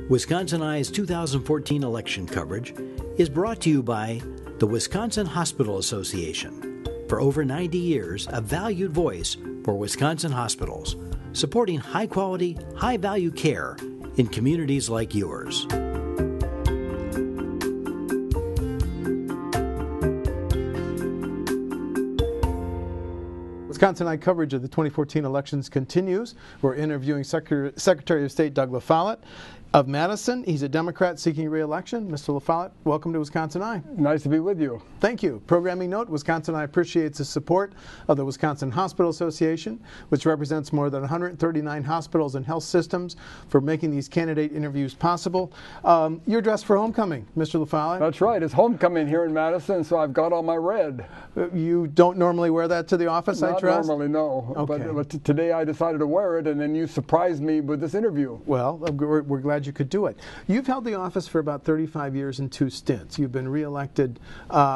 Wisconsin Eye's 2014 election coverage is brought to you by the Wisconsin Hospital Association. For over 90 years, a valued voice for Wisconsin hospitals, supporting high-quality, high-value care in communities like yours. Wisconsin Eye coverage of the 2014 elections continues. We're interviewing Secretary of State Doug La Follette of Madison. He's a Democrat seeking re-election. Mr. La Follette, welcome to Wisconsin Eye. Nice to be with you. Thank you. Programming note, Wisconsin Eye appreciates the support of the Wisconsin Hospital Association, which represents more than 139 hospitals and health systems, for making these candidate interviews possible. You're dressed for homecoming, Mr. La Follette. That's right. It's homecoming here in Madison, so I've got on my red. You don't normally wear that to the office, I trust? Not normally, no. Okay. But today I decided to wear it, and then you surprised me with this interview. Well, we're glad you could do it. You've held the office for about 35 years in 2 stints. You've been reelected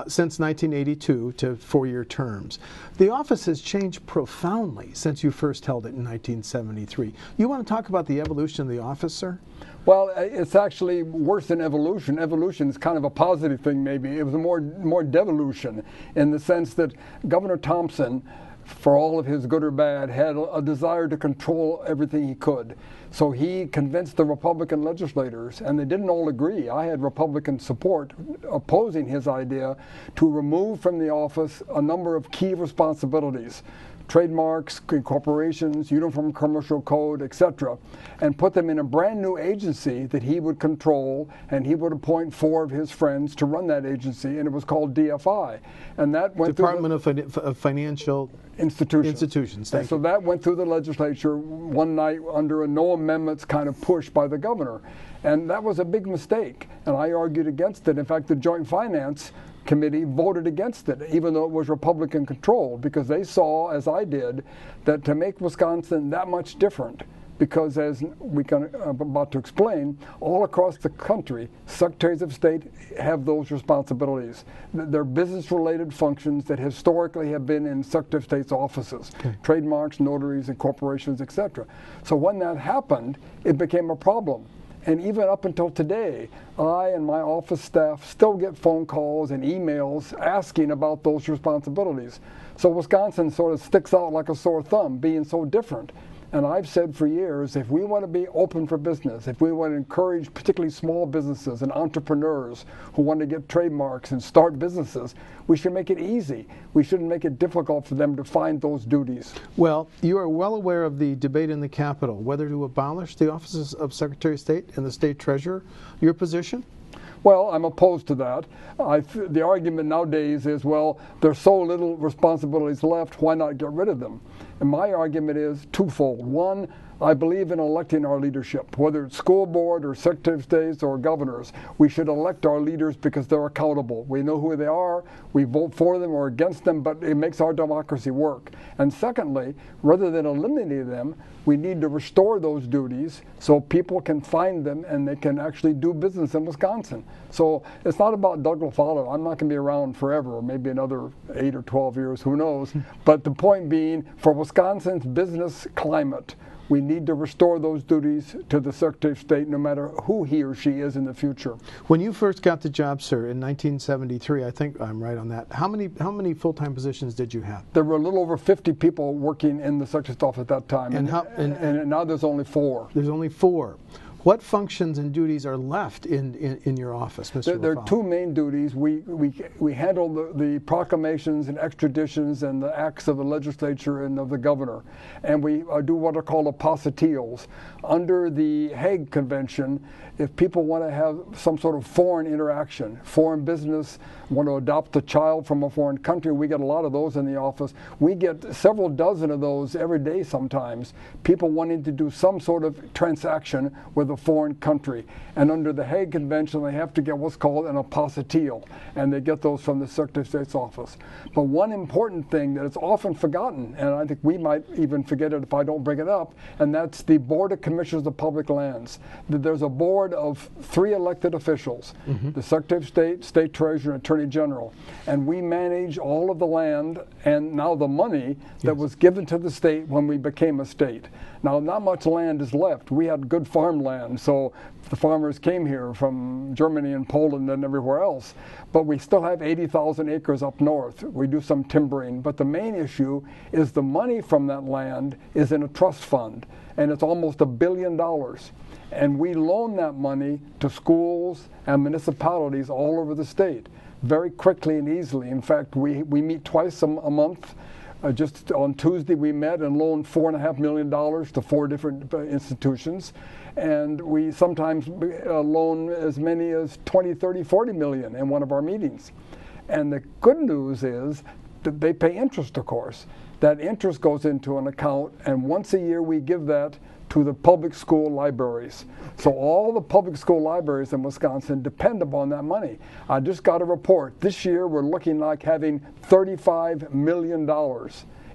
since 1982 to 4-year terms. The office has changed profoundly since you first held it in 1973. You want to talk about the evolution of the office, sir? Well, it's actually worse than evolution. Evolution is kind of a positive thing, maybe. It was more devolution, in the sense that Governor Thompson, for all of his good or bad, had a desire to control everything he could. So he convinced the Republican legislators, and they didn't all agree. I had Republican support opposing his idea to remove from the office a number of key responsibilities: trademarks, corporations, Uniform Commercial Code, etc., and put them in a brand new agency that he would control, and he would appoint 4 of his friends to run that agency, and it was called DFI. And that went Department of Financial Institutions. And so that went through the legislature one night under a no amendments kind of push by the governor. And that was a big mistake, and I argued against it. In fact, the Joint Finance Committee voted against it, even though it was Republican controlled, because they saw, as I did, that to make Wisconsin that much different, because as I'm about to explain, all across the country, secretaries of state have those responsibilities. They're business-related functions that historically have been in Secretary of State's offices, trademarks, notaries, and corporations, etc. So when that happened, it became a problem. And even up until today, I and my office staff still get phone calls and emails asking about those responsibilities. So Wisconsin sort of sticks out like a sore thumb, being so different. And I've said for years, if we want to be open for business, if we want to encourage particularly small businesses and entrepreneurs who want to get trademarks and start businesses, we should make it easy. We shouldn't make it difficult for them to find those duties. Well, you are well aware of the debate in the Capitol, whether to abolish the offices of Secretary of State and the State Treasurer. Your position? Well, I'm opposed to that. The argument nowadays is, well, there's so little responsibilities left, why not get rid of them? And my argument is twofold. One, I believe in electing our leadership, whether it's school board or Secretary of State or governors. We should elect our leaders because they're accountable. We know who they are, we vote for them or against them, but it makes our democracy work. And secondly, rather than eliminating them, we need to restore those duties so people can find them and they can actually do business in Wisconsin. So it's not about Doug La Follette. I'm not going to be around forever, or maybe another 8 or 12 years, who knows. But the point being, for Wisconsin's business climate, we need to restore those duties to the Secretary of State, no matter who he or she is in the future. When you first got the job, sir, in 1973, I think I'm right on that, how many full-time positions did you have? There were a little over 50 people working in the Secretary's office at that time, and now there's only 4. There's only 4. What functions and duties are left in your office, Mr. There are 2 main duties. We handle the proclamations and extraditions and the acts of the legislature and of the governor. And we do what are called apostilles. Under the Hague Convention, if people want to have some sort of foreign interaction, foreign business, want to adopt a child from a foreign country, we get a lot of those in the office. We get several dozen of those every day sometimes, people wanting to do some sort of transaction with a foreign country. And under the Hague Convention, they have to get what's called an apostille, and they get those from the Secretary of State's office. But one important thing that is often forgotten, and I think we might even forget it if I don't bring it up, and that's the Board of Commissioners of Public Lands. There's a board of 3 elected officials, the Secretary of State, State Treasurer, and Attorney Attorney General, and we manage all of the land and now the money that was given to the state when we became a state. Now, not much land is left. We had good farmland, so the farmers came here from Germany and Poland and everywhere else, but we still have 80,000 acres up north. We do some timbering, but the main issue is the money from that land is in a trust fund, and it's almost $1 billion. And we loan that money to schools and municipalities all over the state very quickly and easily. In fact, we meet twice a month. Just on Tuesday we met and loaned $4.5 million to 4 different institutions. And we sometimes loan as many as 20, 30, 40 million in one of our meetings. And the good news is that they pay interest, of course. That interest goes into an account, and once a year we give that to the public school libraries. So all the public school libraries in Wisconsin depend upon that money. I just got a report. This year we're looking like having $35 million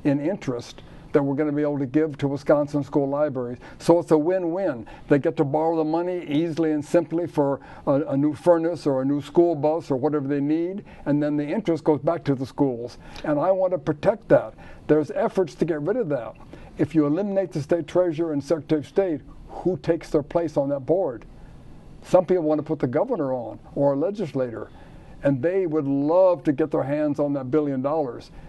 in interest that we're going to be able to give to Wisconsin school libraries. So it's a win-win. They get to borrow the money easily and simply for a new furnace or a new school bus or whatever they need, and then the interest goes back to the schools. And I want to protect that. There's efforts to get rid of that. If you eliminate the state treasurer and secretary of state, who takes their place on that board? Some people want to put the governor on or a legislator, and they would love to get their hands on that $1 billion.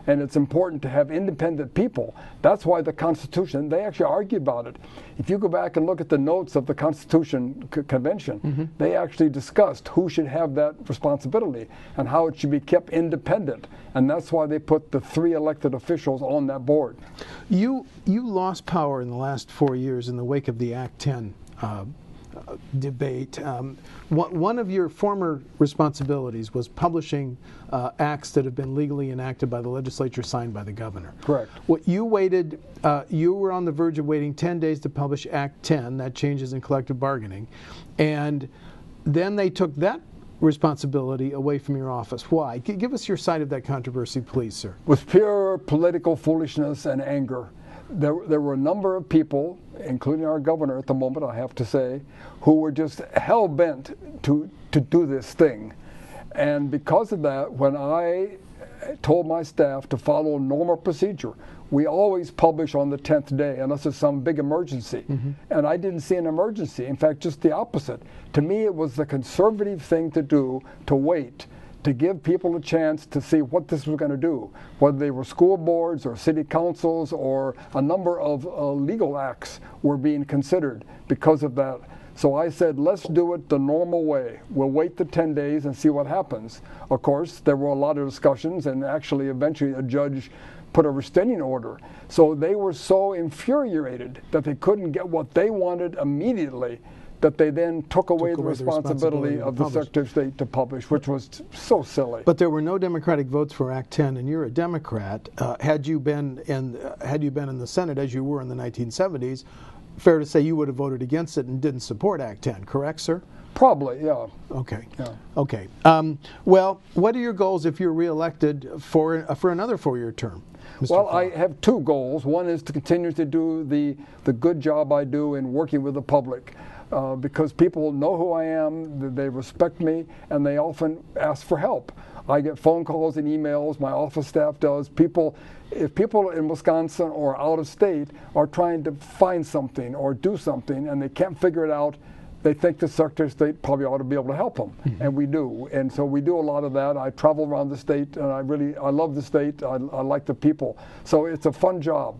And it's important to have independent people. That's why the Constitution, they actually argue about it. If you go back and look at the notes of the Constitution Convention, they actually discussed who should have that responsibility and how it should be kept independent. And that's why they put the 3 elected officials on that board. You lost power in the last 4 years in the wake of the Act 10 debate. One of your former responsibilities was publishing acts that have been legally enacted by the legislature, signed by the governor. Correct. What you waited, you were on the verge of waiting 10 days to publish Act 10, that changes in collective bargaining, and then they took that responsibility away from your office. Why? Give us your side of that controversy, please, sir. With pure political foolishness and anger. There were a number of people, including our governor at the moment, I have to say, who were just hell-bent to do this thing. And because of that, when I told my staff to follow normal procedure, we always publish on the 10th day unless it's some big emergency. And I didn't see an emergency. In fact, just the opposite. To me, it was the conservative thing to do, to wait, to give people a chance to see what this was going to do, whether they were school boards or city councils or a number of legal acts were being considered because of that. So I said, let's do it the normal way. We'll wait the 10 days and see what happens. Of course, there were a lot of discussions, and actually eventually a judge put a restraining order. So they were so infuriated that they couldn't get what they wanted immediately that they then took away the responsibility of the Secretary of State to publish, which was so silly. But there were no Democratic votes for Act 10, and you're a Democrat. Had you been in the Senate as you were in the 1970s, fair to say you would have voted against it and didn't support Act 10, correct, sir? Probably, yeah. Okay. Yeah. Okay. Well, what are your goals if you're reelected for another 4-year term? Mr. Well, Follette? I have 2 goals. One is to continue to do the good job I do in working with the public. Because people know who I am, they respect me, and they often ask for help. I get phone calls and emails, my office staff does. If people in Wisconsin or out of state are trying to find something or do something and they can't figure it out, they think the Secretary of State probably ought to be able to help them, and we do. And so we do a lot of that. I travel around the state, and I love the state. I like the people. So it's a fun job.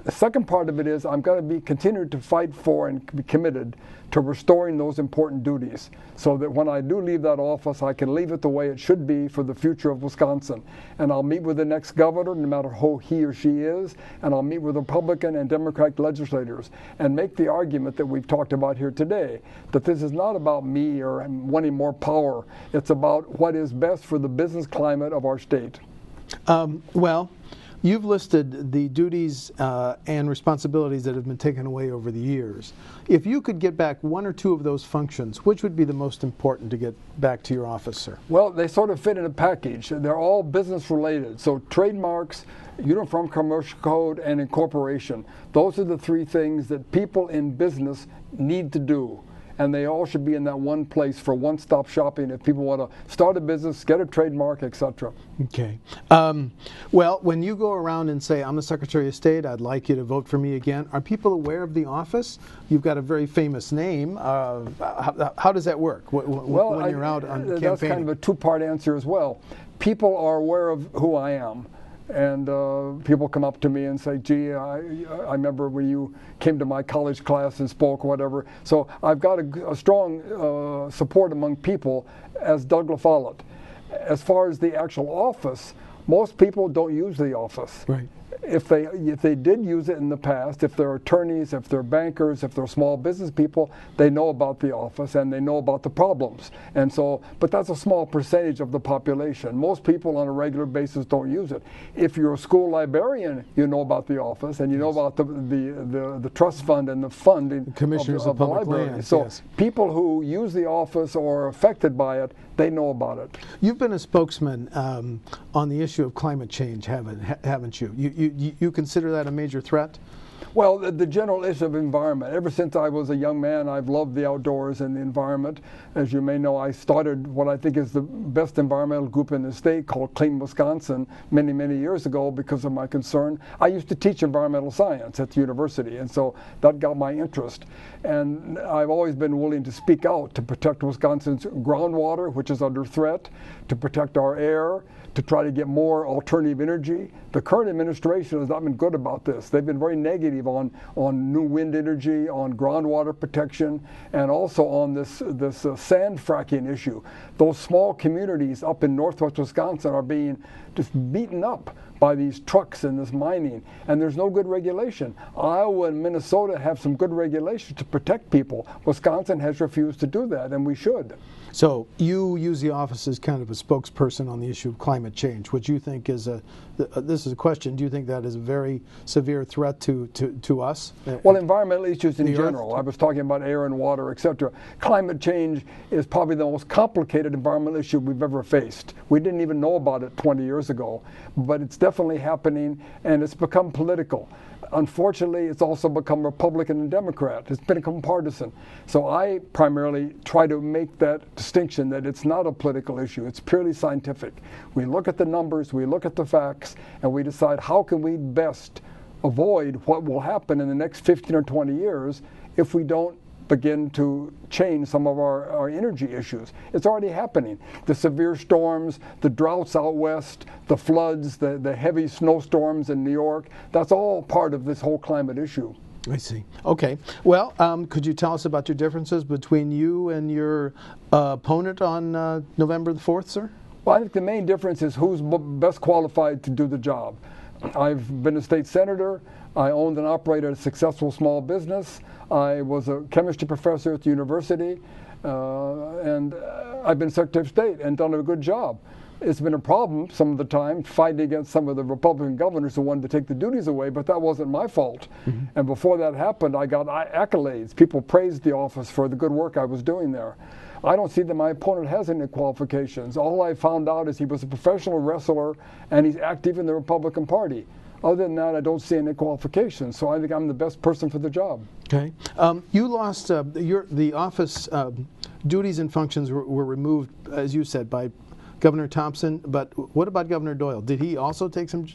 The second part of it is I'm going to be continued to fight for and be committed to restoring those important duties so that when I do leave that office, I can leave it the way it should be for the future of Wisconsin. And I'll meet with the next governor, no matter who he or she is, and I'll meet with Republican and Democratic legislators and make the argument that we've talked about here today, that this is not about me or wanting more power. It's about what is best for the business climate of our state. Well, you've listed the duties and responsibilities that have been taken away over the years. If you could get back 1 or 2 of those functions, which would be the most important to get back to your office, sir? Well, they sort of fit in a package. They're all business related. So trademarks, Uniform Commercial Code, and incorporation. Those are the 3 things that people in business need to do. and they all should be in that one place for one-stop shopping if people want to start a business, get a trademark, etc. Okay. Well, when you go around and say, I'm the Secretary of State, I'd like you to vote for me again, are people aware of the office? You've got a very famous name. How does that work when you're out on campaigning? That's kind of a two-part answer as well. People are aware of who I am. And people come up to me and say, gee, I remember when you came to my college class and spoke or whatever. So I've got a strong support among people as Doug La Follette. As far as the actual office, most people don't use the office. Right. If they did use it in the past, if they're attorneys, if they're bankers, if they're small business people, they know about the office and they know about the problems. And so, but that's a small percentage of the population. Most people on a regular basis don't use it. If you're a school librarian, you know about the office and you know about the trust fund and the funding Commissioners of the Public library. Lands, So yes. people who use the office or are affected by it, they know about it. You've been a spokesman on the issue of climate change, haven't you? You consider that a major threat? Well, the general issue of environment. Ever since I was a young man, I've loved the outdoors and the environment. As you may know, I started what I think is the best environmental group in the state called Clean Wisconsin many, many years ago because of my concern. I used to teach environmental science at the university, and so that got my interest. And I've always been willing to speak out to protect Wisconsin's groundwater, which is under threat, to protect our air, to try to get more alternative energy. The current administration has not been good about this. They've been very negative on new wind energy, on groundwater protection, and also on this sand fracking issue. Those small communities up in northwest Wisconsin are being just beaten up by these trucks and this mining, and there's no good regulation. Iowa and Minnesota have some good regulations to protect people. Wisconsin has refused to do that, and we should. So you use the office as kind of a spokesperson on the issue of climate change, which you think is this is a question, do you think that is a very severe threat to us? Well, environmental issues in general. Earth? I was talking about air and water, etc. Climate change is probably the most complicated environmental issue we've ever faced. We didn't even know about it 20 years ago, but it's definitely happening, and it's become political. Unfortunately, it's also become Republican and Democrat. It's become partisan. So I primarily try to make that distinction that it's not a political issue. It's purely scientific. We look at the numbers, we look at the facts, and we decide how can we best avoid what will happen in the next 15 or 20 years if we don't begin to change some of our energy issues. It's already happening. The severe storms, the droughts out west, the floods, the heavy snowstorms in New York, that's all part of this whole climate issue. I see. Okay. Well, could you tell us about your differences between you and your opponent on November the 4th, sir? Well, I think the main difference is who's best qualified to do the job. I've been a state senator. I owned and operated a successful small business. I was a chemistry professor at the university, and I've been Secretary of State and done a good job. It's been a problem some of the time fighting against some of the Republican governors who wanted to take the duties away, but that wasn't my fault. Mm-hmm. And before that happened, I got accolades. People praised the office for the good work I was doing there. I don't see that my opponent has any qualifications. All I found out is he was a professional wrestler and he's active in the Republican Party. Other than that, I don't see any qualifications, so I think I'm the best person for the job. Okay. You lost the office duties and functions were removed, as you said, by Governor Thompson, but what about Governor Doyle? Did he also take some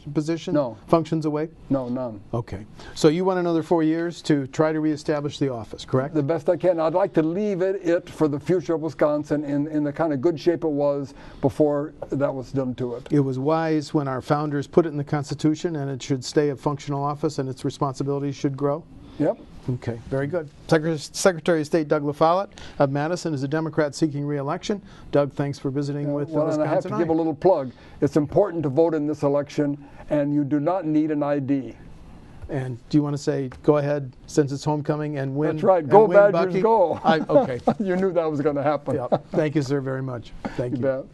functions away? No, none. Okay. So you want another 4 years to try to reestablish the office, correct? The best I can. I'd like to leave it for the future of Wisconsin in the kind of good shape it was before that was done to it. It was wise when our founders put it in the Constitution, and it should stay a functional office and its responsibilities should grow? Yep. Okay, very good. Secretary of State Doug La Follette of Madison is a Democrat seeking re-election. Doug, thanks for visiting with Wisconsin. And I have to give a little plug. It's important to vote in this election, and you do not need an ID. And do you want to say, go ahead, since it's homecoming, and win? That's right. Go Badgers, Bucky? go. Okay. You knew that was going to happen. Yep. Thank you, sir, very much. Thank you. You bet.